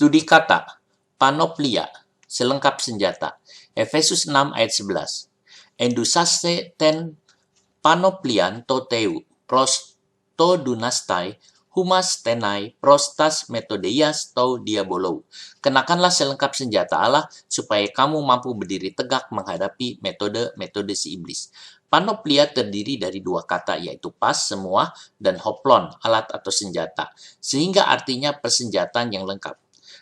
Studi kata, panoplia, selengkap senjata. Efesus 6 ayat 11. Endusaste ten panoplian to teu, pros to dunastai, humas tenai, prostas metodeias to diabolou. Kenakanlah selengkap senjata Allah supaya kamu mampu berdiri tegak menghadapi metode-metode si iblis. Panoplia terdiri dari dua kata yaitu pas, semua, dan hoplon, alat atau senjata. Sehingga artinya persenjataan yang lengkap.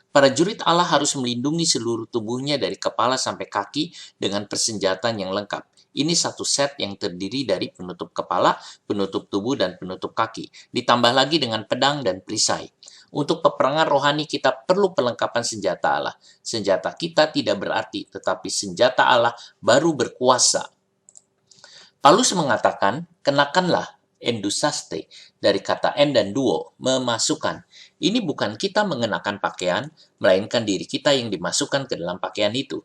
Prajurit Allah harus melindungi seluruh tubuhnya dari kepala sampai kaki dengan persenjataan yang lengkap. Ini satu set yang terdiri dari penutup kepala, penutup tubuh, dan penutup kaki. Ditambah lagi dengan pedang dan perisai. Untuk peperangan rohani kita perlu perlengkapan senjata Allah. Senjata kita tidak berarti, tetapi senjata Allah baru berkuasa. Paulus mengatakan, kenakanlah endusaste dari kata en dan duo, memasukkan. Ini bukan kita mengenakan pakaian, melainkan diri kita yang dimasukkan ke dalam pakaian itu.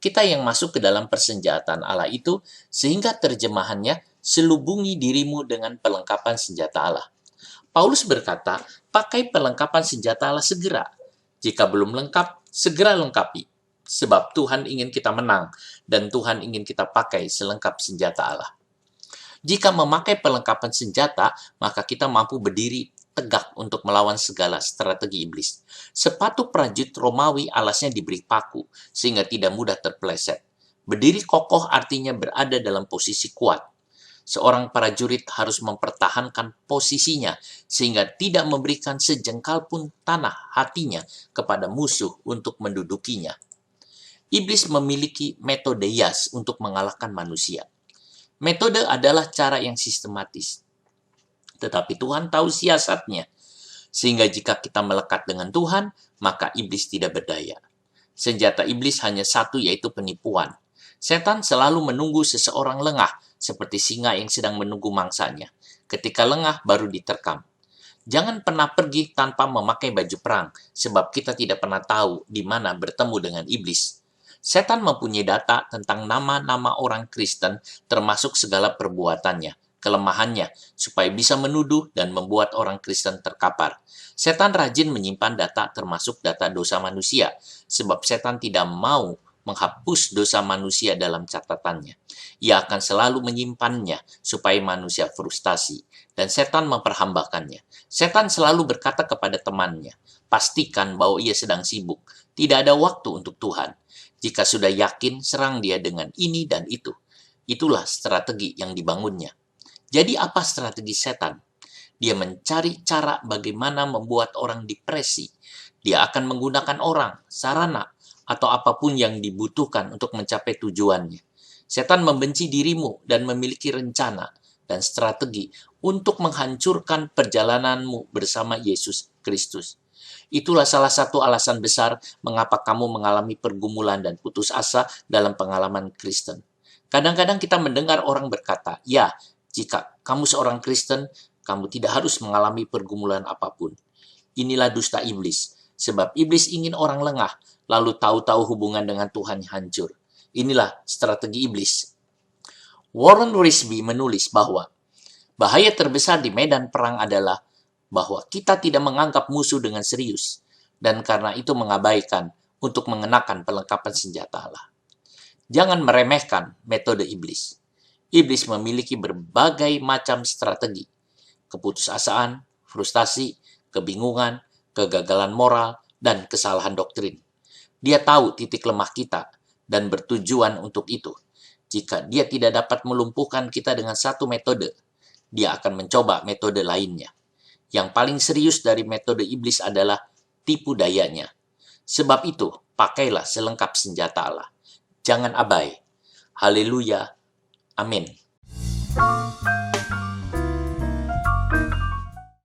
Kita yang masuk ke dalam persenjataan Allah itu, sehingga terjemahannya, selubungi dirimu dengan perlengkapan senjata Allah. Paulus berkata, pakai perlengkapan senjata Allah segera. Jika belum lengkap, segera lengkapi. Sebab Tuhan ingin kita menang, dan Tuhan ingin kita pakai selengkap senjata Allah. Jika memakai perlengkapan senjata, maka kita mampu berdiri tegak untuk melawan segala strategi iblis. Sepatu prajurit Romawi alasnya diberi paku, sehingga tidak mudah terpeleset. Berdiri kokoh artinya berada dalam posisi kuat. Seorang prajurit harus mempertahankan posisinya, sehingga tidak memberikan sejengkal pun tanah hatinya kepada musuh untuk mendudukinya. Iblis memiliki metodeias untuk mengalahkan manusia. Metode adalah cara yang sistematis. Tetapi Tuhan tahu siasatnya. Sehingga jika kita melekat dengan Tuhan, maka iblis tidak berdaya. Senjata iblis hanya satu, yaitu penipuan. Setan selalu menunggu seseorang lengah, seperti singa yang sedang menunggu mangsanya. Ketika lengah, baru diterkam. Jangan pernah pergi tanpa memakai baju perang, sebab kita tidak pernah tahu di mana bertemu dengan iblis. Setan mempunyai data tentang nama-nama orang Kristen, termasuk segala perbuatannya, kelemahannya, supaya bisa menuduh dan membuat orang Kristen terkapar. Setan rajin menyimpan data termasuk data dosa manusia, sebab setan tidak mau menghapus dosa manusia dalam catatannya. Ia akan selalu menyimpannya supaya manusia frustasi, dan setan memperhambakannya. Setan selalu berkata kepada temannya, pastikan bahwa ia sedang sibuk, tidak ada waktu untuk Tuhan. Jika sudah yakin, serang dia dengan ini dan itu. Itulah strategi yang dibangunnya. Jadi apa strategi setan? Dia mencari cara bagaimana membuat orang depresi. Dia akan menggunakan orang, sarana, atau apapun yang dibutuhkan untuk mencapai tujuannya. Setan membenci dirimu dan memiliki rencana dan strategi untuk menghancurkan perjalananmu bersama Yesus Kristus. Itulah salah satu alasan besar mengapa kamu mengalami pergumulan dan putus asa dalam pengalaman Kristen. Kadang-kadang kita mendengar orang berkata, ya, jika kamu seorang Kristen, kamu tidak harus mengalami pergumulan apapun. Inilah dusta iblis, sebab iblis ingin orang lengah, lalu tahu-tahu hubungan dengan Tuhan hancur. Inilah strategi iblis. Warren Wiersbe menulis bahwa bahaya terbesar di medan perang adalah bahwa kita tidak menganggap musuh dengan serius, dan karena itu mengabaikan untuk mengenakan perlengkapan senjata Allah. Jangan meremehkan metode iblis. Iblis memiliki berbagai macam strategi, keputusasaan, frustasi, kebingungan, kegagalan moral, dan kesalahan doktrin. Dia tahu titik lemah kita dan bertujuan untuk itu. Jika dia tidak dapat melumpuhkan kita dengan satu metode, dia akan mencoba metode lainnya. Yang paling serius dari metode iblis adalah tipu dayanya. Sebab itu, pakailah selengkap senjata Allah. Jangan abai. Haleluya. Amin.